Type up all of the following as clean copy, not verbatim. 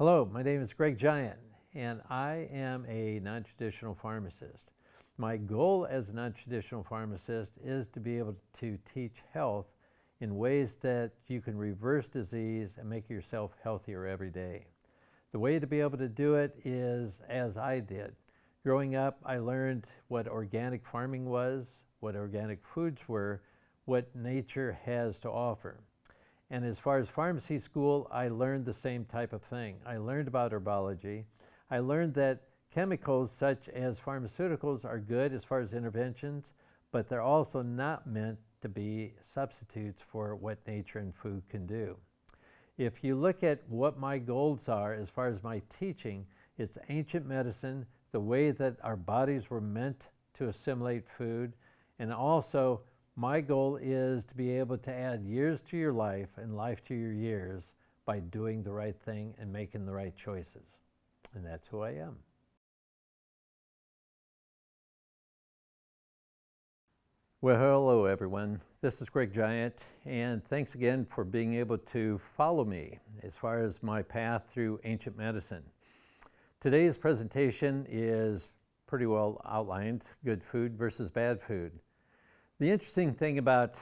Hello, my name is Greg Giant, and I am a non-traditional pharmacist. My goal as a non-traditional pharmacist is to be able to teach health in ways that you can reverse disease and make yourself healthier every day. The way to be able to do it is as I did. Growing up, I learned what organic farming was, what organic foods were, what nature has to offer. And as far as pharmacy school, I learned the same type of thing. I learned about herbology. I learned that chemicals such as pharmaceuticals are good as far as interventions, but they're also not meant to be substitutes for what nature and food can do. If you look at what my goals are as far as my teaching, it's ancient medicine, the way that our bodies were meant to assimilate food, and also my goal is to be able to add years to your life and life to your years by doing the right thing and making the right choices. And that's who I am. Well, hello everyone. This is Greg Giant, and thanks again for being able to follow me as far as my path through ancient medicine. Today's presentation is pretty well outlined: good food versus bad food. The interesting thing about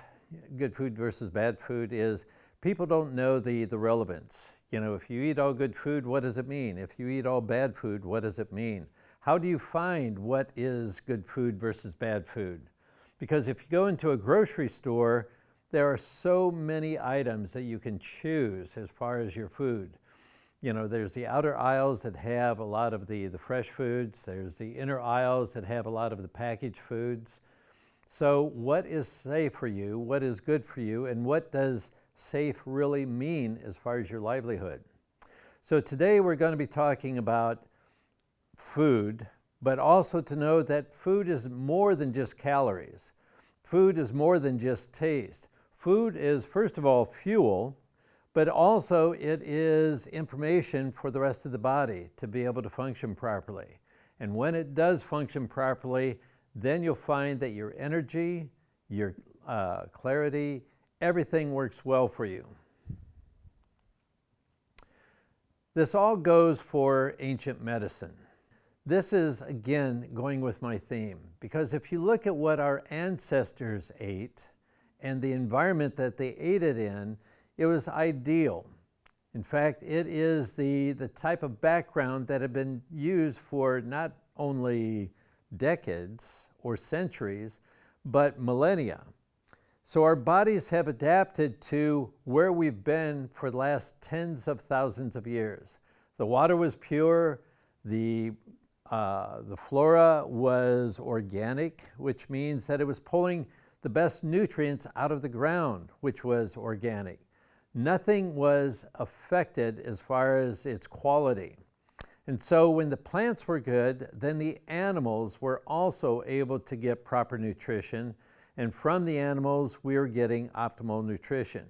good food versus bad food is people don't know the relevance. You know, if you eat all good food, what does it mean? If you eat all bad food, what does it mean? How do you find what is good food versus bad food? Because if you go into a grocery store, there are so many items that you can choose as far as your food. You know, there's the outer aisles that have a lot of the fresh foods. There's the inner aisles that have a lot of the packaged foods. So what is safe for you, what is good for you, and what does safe really mean as far as your livelihood? So today we're going to be talking about food, but also to know that food is more than just calories. Food is more than just taste. Food is, first of all, fuel, but also it is information for the rest of the body to be able to function properly. And when it does function properly, then you'll find that your energy, your clarity, everything works well for you. This all goes for ancient medicine. This is, again, going with my theme, because if you look at what our ancestors ate and the environment that they ate it in, it was ideal. In fact, it is the type of background that had been used for not only decades or centuries, but millennia. So our bodies have adapted to where we've been for the last tens of thousands of years. The water was pure, the flora was organic, which means that it was pulling the best nutrients out of the ground, which was organic. Nothing was affected as far as its quality. And so when the plants were good, then the animals were also able to get proper nutrition. And from the animals, we were getting optimal nutrition.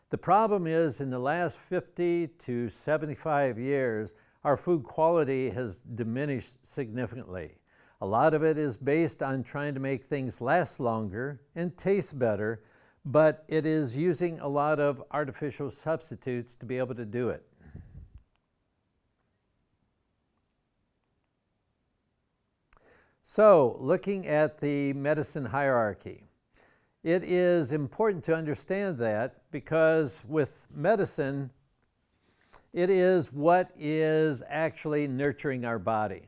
The problem is in the last 50 to 75 years, our food quality has diminished significantly. A lot of it is based on trying to make things last longer and taste better, but it is using a lot of artificial substitutes to be able to do it. So, looking at the medicine hierarchy, it is important to understand that because with medicine, it is what is actually nurturing our body.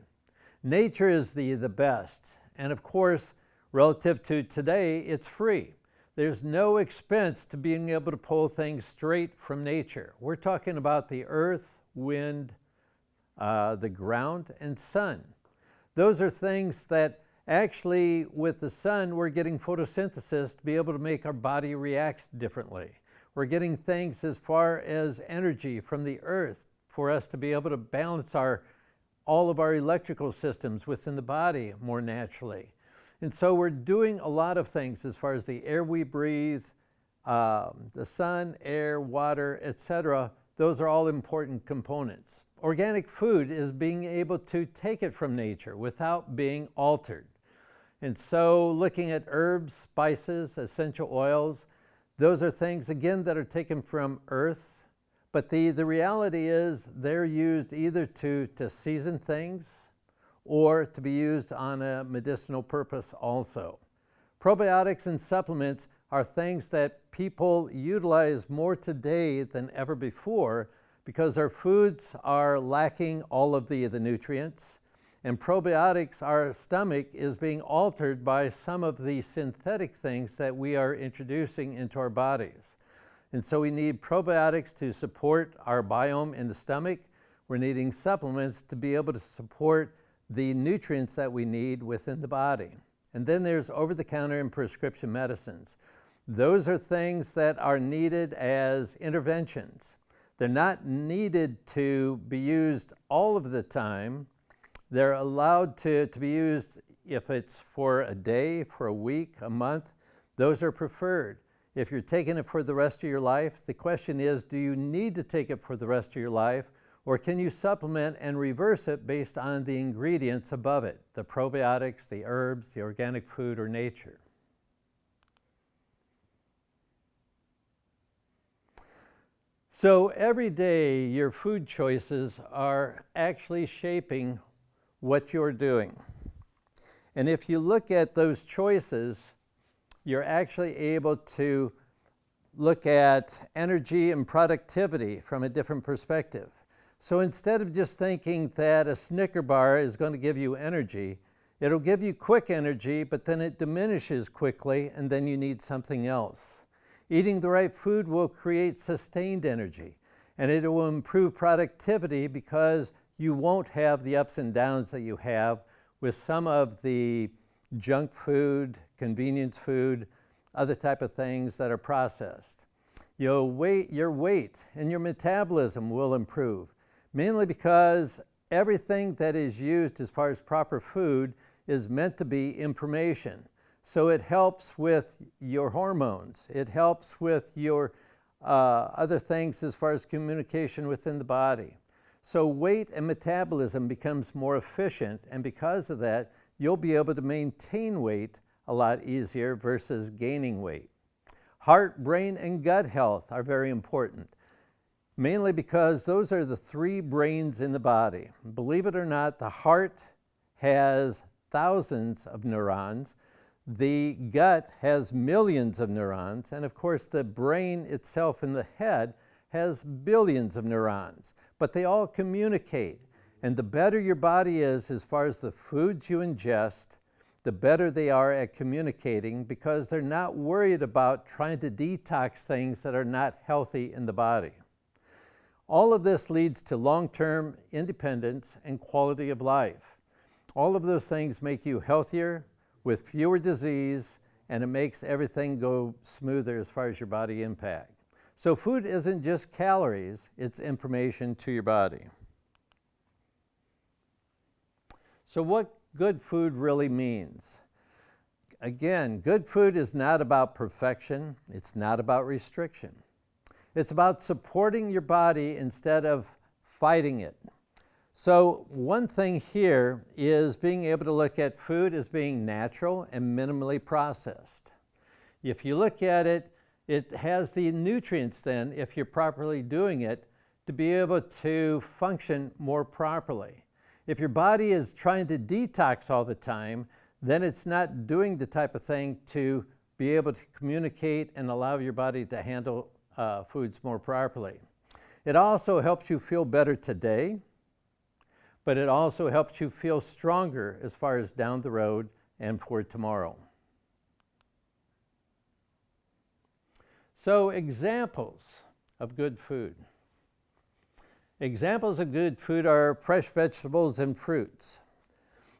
Nature is the best, and of course, relative to today, it's free. There's no expense to being able to pull things straight from nature. We're talking about the earth, wind, the ground, and sun. Those are things that actually, with the sun, we're getting photosynthesis to be able to make our body react differently. We're getting things as far as energy from the earth for us to be able to balance all of our electrical systems within the body more naturally. And so we're doing a lot of things as far as the air we breathe, the sun, air, water, etc. Those are all important components. Organic food is being able to take it from nature without being altered. And so looking at herbs, spices, essential oils, those are things, again, that are taken from earth, But the reality is they're used either to season things or to be used on a medicinal purpose also. Probiotics and supplements are things that people utilize more today than ever before because our foods are lacking all of the nutrients. And probiotics, our stomach is being altered by some of the synthetic things that we are introducing into our bodies. And so we need probiotics to support our biome in the stomach. We're needing supplements to be able to support the nutrients that we need within the body. And then there's over-the-counter and prescription medicines. Those are things that are needed as interventions. They're not needed to be used all of the time. They're allowed to be used if it's for a day, for a week, a month. Those are preferred. If you're taking it for the rest of your life, the question is, do you need to take it for the rest of your life, or can you supplement and reverse it based on the ingredients above it, the probiotics, the herbs, the organic food, or nature? So every day, your food choices are actually shaping what you're doing. And if you look at those choices, you're actually able to look at energy and productivity from a different perspective. So instead of just thinking that a Snicker bar is going to give you energy, it'll give you quick energy, but then it diminishes quickly, and then you need something else. Eating the right food will create sustained energy, and it will improve productivity because you won't have the ups and downs that you have with some of the junk food, convenience food, other type of things that are processed. Your weight and your metabolism will improve, mainly because everything that is used as far as proper food is meant to be information. So it helps with your hormones. It helps with your other things as far as communication within the body. So weight and metabolism becomes more efficient, and because of that, you'll be able to maintain weight a lot easier versus gaining weight. Heart, brain, and gut health are very important, mainly because those are the three brains in the body. Believe it or not, the heart has thousands of neurons, the gut has millions of neurons, and of course the brain itself in the head has billions of neurons, but they all communicate. And the better your body is as far as the foods you ingest, the better they are at communicating because they're not worried about trying to detox things that are not healthy in the body. All of this leads to long-term independence and quality of life. All of those things make you healthier with fewer disease, and it makes everything go smoother as far as your body impact. So food isn't just calories, it's information to your body. So what good food really means? Again, good food is not about perfection. It's not about restriction. It's about supporting your body instead of fighting it. So one thing here is being able to look at food as being natural and minimally processed. If you look at it, it has the nutrients then, if you're properly doing it, to be able to function more properly. If your body is trying to detox all the time, then it's not doing the type of thing to be able to communicate and allow your body to handle foods more properly. It also helps you feel better today, but it also helps you feel stronger as far as down the road and for tomorrow. So examples of good food. Examples of good food are fresh vegetables and fruits.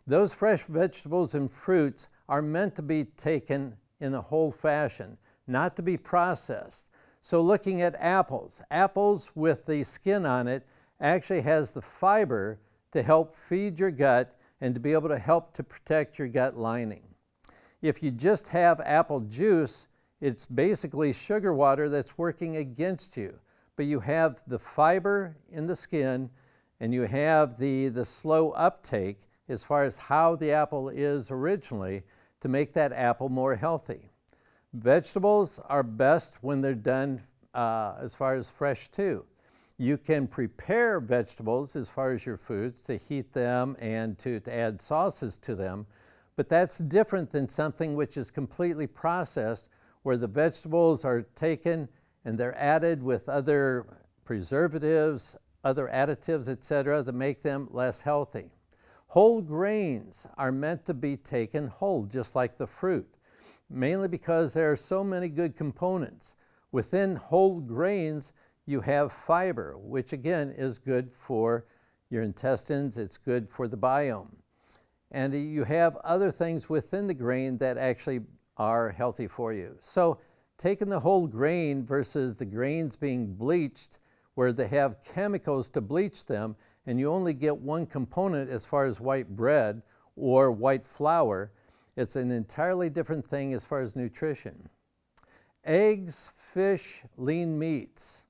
Those fresh vegetables and fruits are meant to be taken in a whole fashion, not to be processed. So looking at apples, apples with the skin on it actually has the fiber to help feed your gut and to be able to help to protect your gut lining. If you just have apple juice, it's basically sugar water that's working against you. But you have the fiber in the skin and you have the slow uptake as far as how the apple is originally to make that apple more healthy. Vegetables are best when they're done as far as fresh too. You can prepare vegetables as far as your foods to heat them and to add sauces to them, but that's different than something which is completely processed, where the vegetables are taken and they're added with other preservatives, other additives, etc., that make them less healthy. Whole grains are meant to be taken whole, just like the fruit, mainly because there are so many good components. Within whole grains, you have fiber, which again is good for your intestines, it's good for the biome. And you have other things within the grain that actually are healthy for you. So taking the whole grain versus the grains being bleached, where they have chemicals to bleach them, and you only get one component as far as white bread or white flour, it's an entirely different thing as far as nutrition. Eggs, fish, lean meats.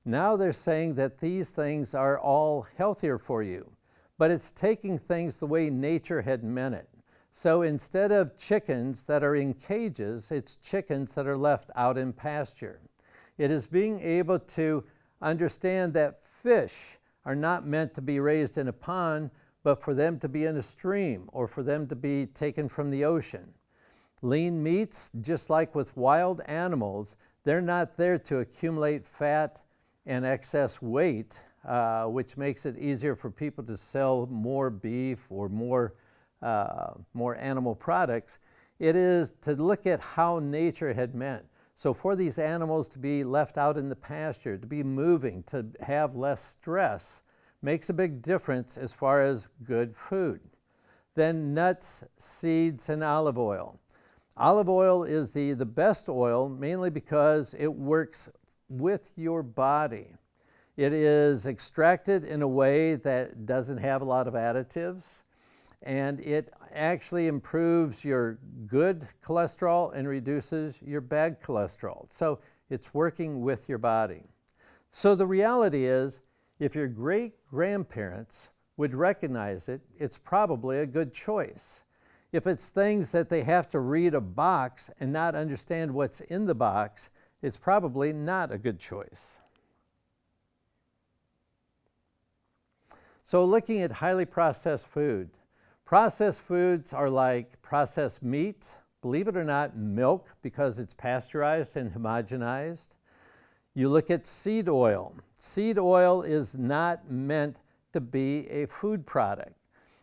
Now they're saying that these things are all healthier for you, but it's taking things the way nature had meant it. So instead of chickens that are in cages, it's chickens that are left out in pasture. It is being able to understand that fish are not meant to be raised in a pond, but for them to be in a stream or for them to be taken from the ocean. Lean meats, just like with wild animals, they're not there to accumulate fat and excess weight, which makes it easier for people to sell more beef or more animal products. It is to look at how nature had meant. So for these animals to be left out in the pasture, to be moving, to have less stress, makes a big difference as far as good food. Then nuts, seeds, and olive oil. Olive oil is the best oil, mainly because it works with your body. It is extracted in a way that doesn't have a lot of additives, and it actually improves your good cholesterol and reduces your bad cholesterol. So it's working with your body. So the reality is, if your great-grandparents would recognize it, it's probably a good choice. If it's things that they have to read a box and not understand what's in the box, it's probably not a good choice. So looking at highly processed food. Processed foods are like processed meat, believe it or not, milk, because it's pasteurized and homogenized. You look at seed oil. Seed oil is not meant to be a food product.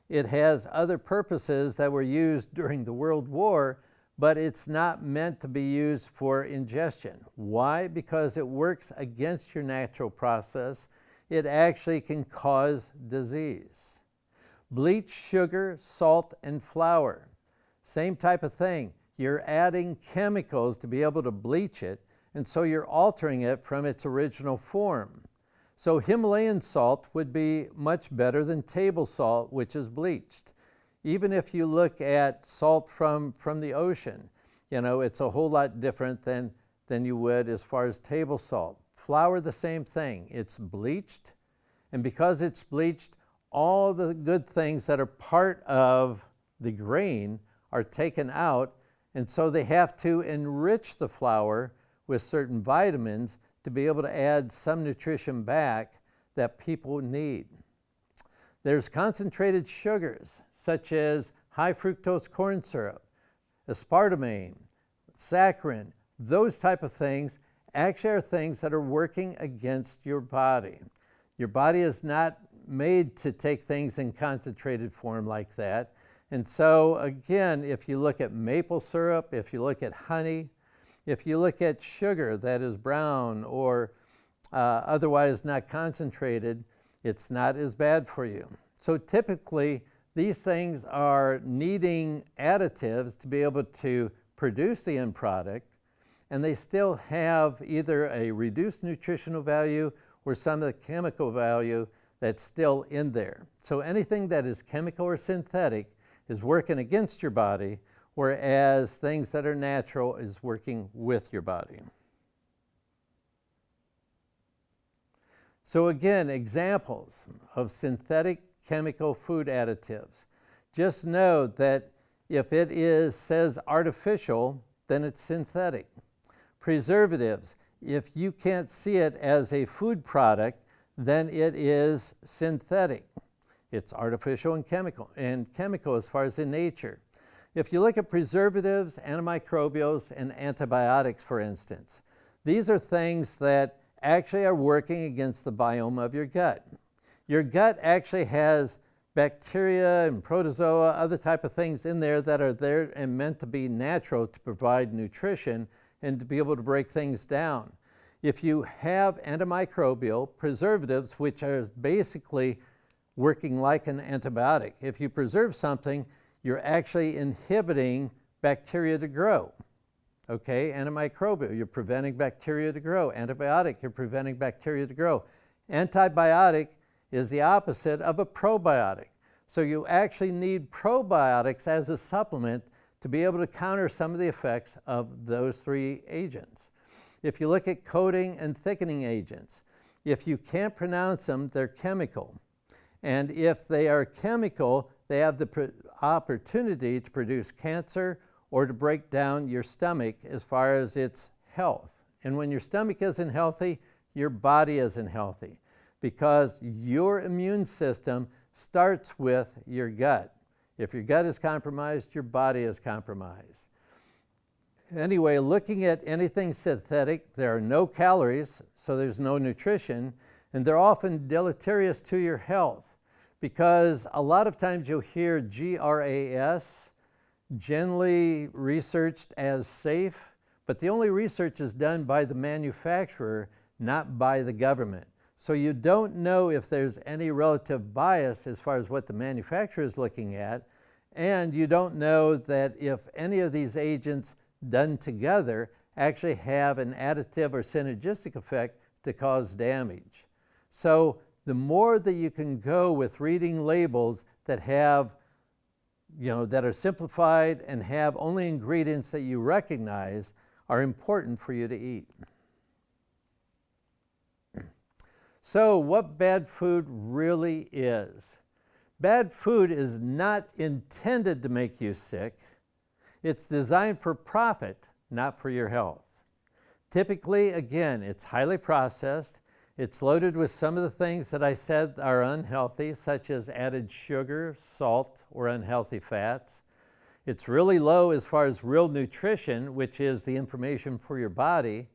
It has other purposes that were used during the World War, but it's not meant to be used for ingestion. Why? Because it works against your natural process. It actually can cause disease. Bleach, sugar, salt, and flour. Same type of thing. You're adding chemicals to be able to bleach it, and so you're altering it from its original form. So Himalayan salt would be much better than table salt, which is bleached. Even if you look at salt from the ocean, it's a whole lot different than you would as far as table salt. Flour, the same thing. It's bleached, and because it's bleached, all the good things that are part of the grain are taken out, and so they have to enrich the flour with certain vitamins to be able to add some nutrition back that people need. There's concentrated sugars, such as high fructose corn syrup, aspartame, saccharin. Those type of things actually are things that are working against your body. Your body is not made to take things in concentrated form like that. And so again, if you look at maple syrup, if you look at honey, if you look at sugar that is brown or otherwise not concentrated, it's not as bad for you. So typically, these things are needing additives to be able to produce the end product, and they still have either a reduced nutritional value or some of the chemical value that's still in there. So anything that is chemical or synthetic is working against your body, whereas things that are natural is working with your body. So again, examples of synthetic chemical food additives. Just know that if it says artificial, then it's synthetic. Preservatives, if you can't see it as a food product, then it is synthetic. It's artificial and chemical as far as in nature. If you look at preservatives, antimicrobials, and antibiotics, for instance, these are things that actually are working against the biome of your gut. Your gut actually has bacteria and protozoa, other type of things in there that are there and meant to be natural to provide nutrition and to be able to break things down. If you have antimicrobial preservatives, which are basically working like an antibiotic, if you preserve something, you're actually inhibiting bacteria to grow. Okay, antimicrobial, you're preventing bacteria to grow. Antibiotic, you're preventing bacteria to grow. Antibiotic is the opposite of a probiotic. So you actually need probiotics as a supplement to be able to counter some of the effects of those three agents. If you look at coating and thickening agents, if you can't pronounce them, they're chemical. And if they are chemical, they have the opportunity to produce cancer or to break down your stomach as far as its health. And when your stomach isn't healthy, your body isn't healthy, because your immune system starts with your gut. If your gut is compromised, your body is compromised. Anyway, looking at anything synthetic, there are no calories, so there's no nutrition, and they're often deleterious to your health, because a lot of times you'll hear GRAS, generally researched as safe, but the only research is done by the manufacturer, not by the government. So you don't know if there's any relative bias as far as what the manufacturer is looking at, and you don't know that if any of these agents done together actually have an additive or synergistic effect to cause damage. So the more that you can go with reading labels that have, that are simplified and have only ingredients that you recognize, are important for you to eat. So what bad food really is? Bad food is not intended to make you sick. It's designed for profit, not for your health. Typically, again, it's highly processed. It's loaded with some of the things that I said are unhealthy, such as added sugar, salt, or unhealthy fats. It's really low as far as real nutrition, which is the information for your body,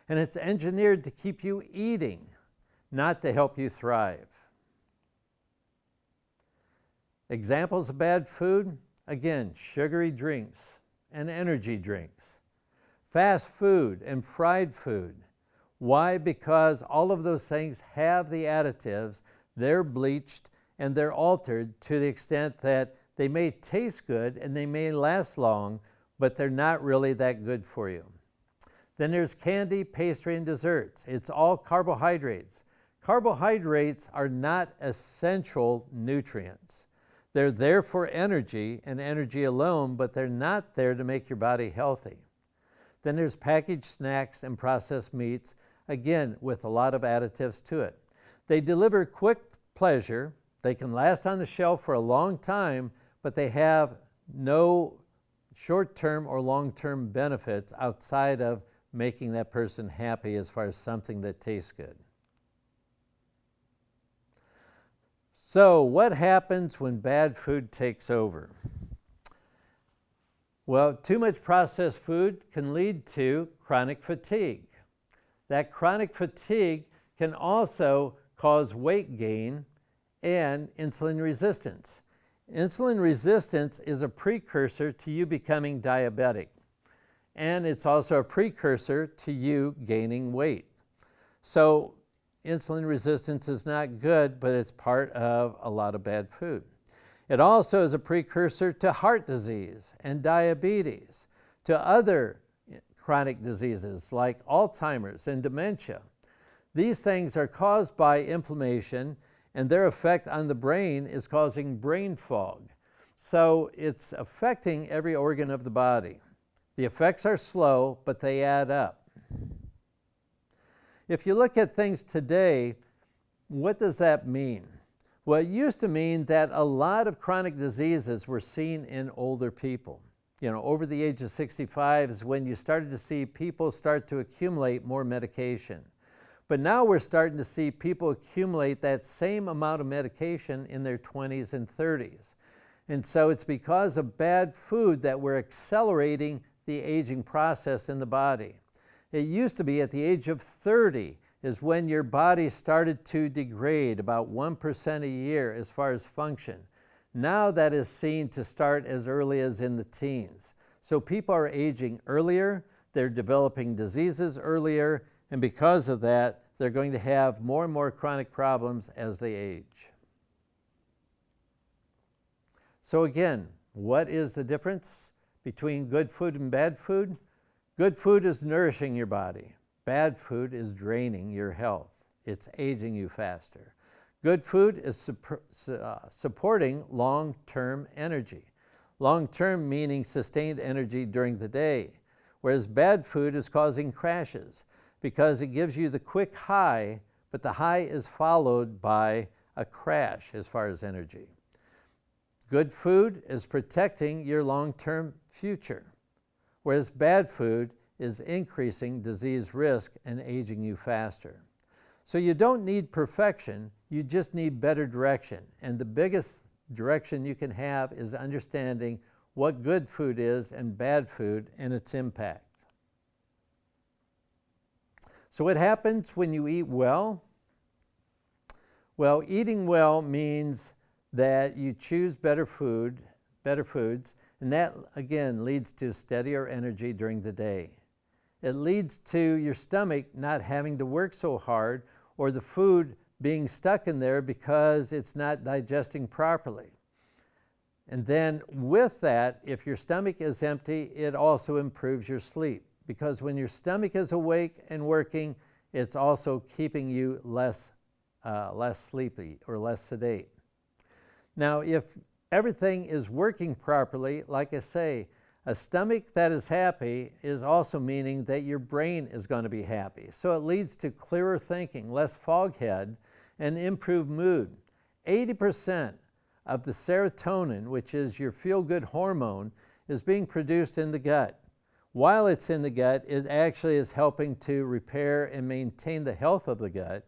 and it's engineered to keep you eating, not to help you thrive. Examples of bad food, again, sugary drinks and energy drinks, fast food and fried food. Why? Because all of those things have the additives, they're bleached, and they're altered to the extent that they may taste good and they may last long, but they're not really that good for you. Then there's candy, pastry, and desserts. It's all carbohydrates. Carbohydrates are not essential nutrients. They're there for energy and energy alone, but they're not there to make your body healthy. Then there's packaged snacks and processed meats, again, with a lot of additives to it. They deliver quick pleasure. They can last on the shelf for a long time, but they have no short-term or long-term benefits outside of making that person happy as far as something that tastes good. So what happens when bad food takes over? Well, too much processed food can lead to chronic fatigue. That chronic fatigue can also cause weight gain and insulin resistance. Insulin resistance is a precursor to you becoming diabetic, and it's also a precursor to you gaining weight. So insulin resistance is not good, but it's part of a lot of bad food. It also is a precursor to heart disease and diabetes, to other chronic diseases like Alzheimer's and dementia. These things are caused by inflammation, and their effect on the brain is causing brain fog. So it's affecting every organ of the body. The effects are slow, but they add up. If you look at things today, what does that mean? Well, it used to mean that a lot of chronic diseases were seen in older people. Over the age of 65 is when you started to see people start to accumulate more medication. But now we're starting to see people accumulate that same amount of medication in their 20s and 30s. And so it's because of bad food that we're accelerating the aging process in the body. It used to be at the age of 30 is when your body started to degrade about 1% a year as far as function. Now that is seen to start as early as in the teens. So people are aging earlier, they're developing diseases earlier, and because of that, they're going to have more and more chronic problems as they age. So again, what is the difference between good food and bad food? Good food is nourishing your body. Bad food is draining your health. It's aging you faster. Good food is supporting long-term energy. Long-term meaning sustained energy during the day, whereas bad food is causing crashes because it gives you the quick high, but the high is followed by a crash as far as energy. Good food is protecting your long-term future, whereas bad food is increasing disease risk and aging you faster. So you don't need perfection, you just need better direction. And the biggest direction you can have is understanding what good food is and bad food and its impact. So what happens when you eat well? Well, eating well means that you choose better foods, and that again leads to steadier energy during the day. It leads to your stomach not having to work so hard or the food being stuck in there because it's not digesting properly. And then with that, if your stomach is empty, it also improves your sleep, because when your stomach is awake and working, it's also keeping you less sleepy or less sedate. Now, if everything is working properly, like I say, a stomach that is happy is also meaning that your brain is going to be happy. So it leads to clearer thinking, less foghead, and improved mood. 80% of the serotonin, which is your feel-good hormone, is being produced in the gut. While it's in the gut, it actually is helping to repair and maintain the health of the gut.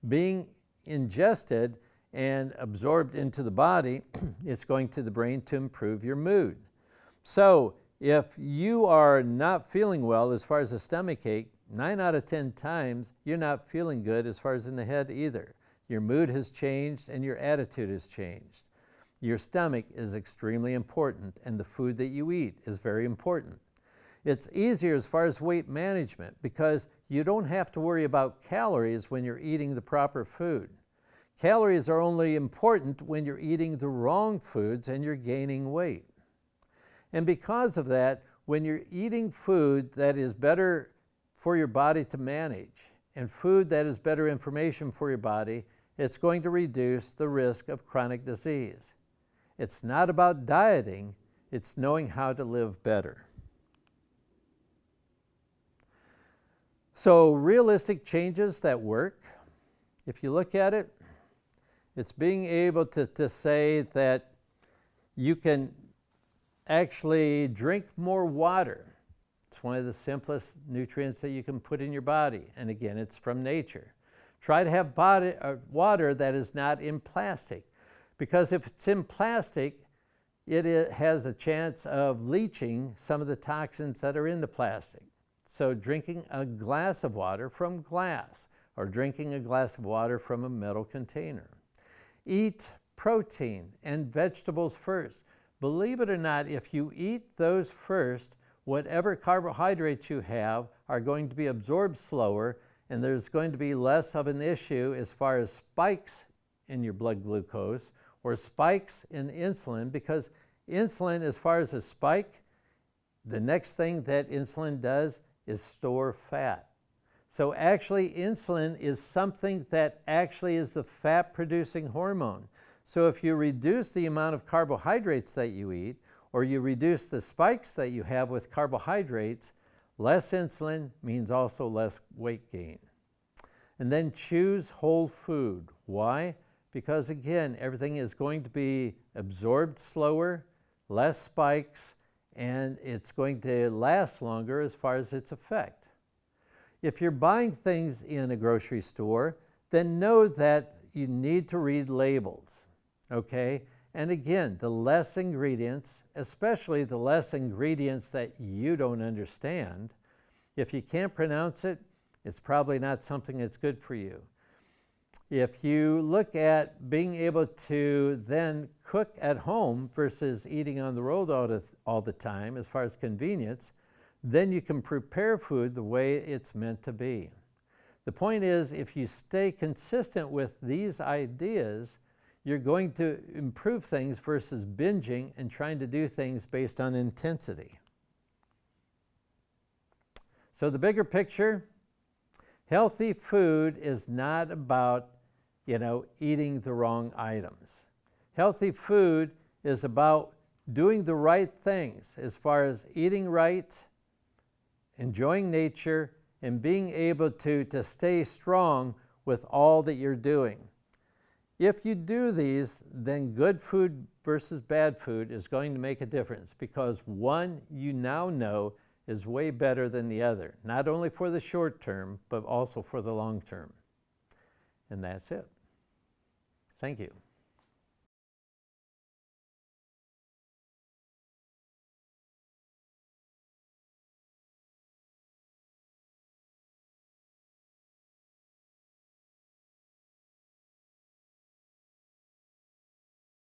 Being ingested and absorbed into the body, it's going to the brain to improve your mood. So if you are not feeling well as far as a stomach ache, 9 out of 10 times you're not feeling good as far as in the head either. Your mood has changed and your attitude has changed. Your stomach is extremely important, and the food that you eat is very important. It's easier as far as weight management because you don't have to worry about calories when you're eating the proper food. Calories are only important when you're eating the wrong foods and you're gaining weight. And because of that, when you're eating food that is better for your body to manage and food that is better information for your body, it's going to reduce the risk of chronic disease. It's not about dieting, it's knowing how to live better. So realistic changes that work, if you look at it, it's being able to say that you can actually drink more water. It's one of the simplest nutrients that you can put in your body. And again, it's from nature. Try to have water that is not in plastic, because if it's in plastic, it has a chance of leaching some of the toxins that are in the plastic. So drinking a glass of water from glass, or drinking a glass of water from a metal container. Eat protein and vegetables first. Believe it or not, if you eat those first, whatever carbohydrates you have are going to be absorbed slower, and there's going to be less of an issue as far as spikes in your blood glucose or spikes in insulin, because insulin, as far as a spike, the next thing that insulin does is store fat. So actually insulin is something that actually is the fat-producing hormone. So if you reduce the amount of carbohydrates that you eat, or you reduce the spikes that you have with carbohydrates, less insulin means also less weight gain. And then choose whole food. Why? Because again, everything is going to be absorbed slower, less spikes, and it's going to last longer as far as its effect. If you're buying things in a grocery store, then know that you need to read labels, okay? And again, the less ingredients, especially the less ingredients that you don't understand, if you can't pronounce it, it's probably not something that's good for you. If you look at being able to then cook at home versus eating on the road all the time, as far as convenience, then you can prepare food the way it's meant to be. The point is, if you stay consistent with these ideas, you're going to improve things versus binging and trying to do things based on intensity. So the bigger picture, healthy food is not about, eating the wrong items. Healthy food is about doing the right things as far as eating right, enjoying nature, and being able to stay strong with all that you're doing. If you do these, then good food versus bad food is going to make a difference, because one you now know is way better than the other, not only for the short term, but also for the long term. And that's it. Thank you.